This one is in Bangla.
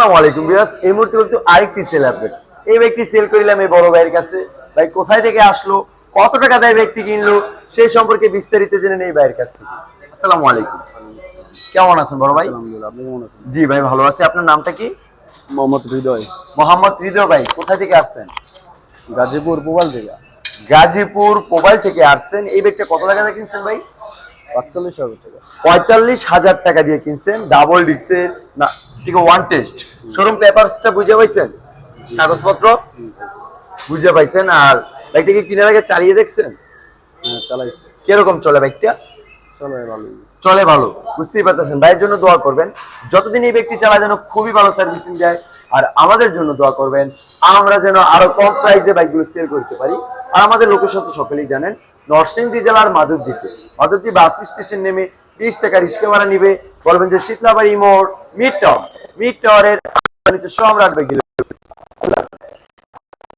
আসসালামু আলাইকুম ভিউয়ার্স, এই মুহূর্তে কিন্তু আরেকটি সেল আপডেট। এই ব্যক্তি সেল করিলাম এই বড় ভাইয়ের কাছে। ভাই কোথায় থেকে আসলো, কত টাকা দেয় ব্যক্তি কিনলো, সেই সম্পর্কে বিস্তারিত জেনে নেই ভাইয়ের কাছ থেকে। আসসালামু আলাইকুম, কেমন আছেন বড় ভাই? আলহামদুলিল্লাহ, আপনি কেমন আছেন? জি ভাই ভালো আছি। আপনার নামটা কি? মোহাম্মদ হৃদয়, মোহাম্মদ হৃদয়। ভাই কোথায় থেকে আসছেন? গাজীপুর পোবাল থেকে। গাজীপুর মোবাইল থেকে আসছেন। এই ব্যাগটা কত টাকা দিয়ে কিনছেন ভাই? ৪৫,০০০ টাকা। ৪৫,০০০ টাকা দিয়ে কিনছেন। ডাবল ডিক্সের না, ঠিক ওয়ান টেস্ট। শোরুম পেপারসটা বুঝে পাইছেন? কাগজপত্র বুঝে পাইছেন? আর বাইকটা কি কিনার আগে চালিয়ে দেখছেন? হ্যাঁ, চালাইছে। কিরকম চলে বাইকটা? চলে ভালো। চলে ভালো, বুঝতেই পারতেছেন। ভাইয়ের জন্য দোয়া করবেন, যতদিন এই ব্যক্তি চালায় যেন খুবই ভালো সার্ভিসিং দেয়। আর আমাদের জন্য দোয়া করবেন, আমরা যেন আরো কম প্রাইসে বাইকগুলো সেল করতে পারি। আর আমাদের লোকেশন তো সকলেই জানেন, নরসিংদী জেলার মাধবদীতে। মাধবদী বাস স্টেশন নেমে 30 টাকা রিক্সা ভাড়া নিবে। বলবেন যে শীতলাবাড়ি মোড় মিড টাওয়ার, মিড টাওয়ারের সম্রাট বাইক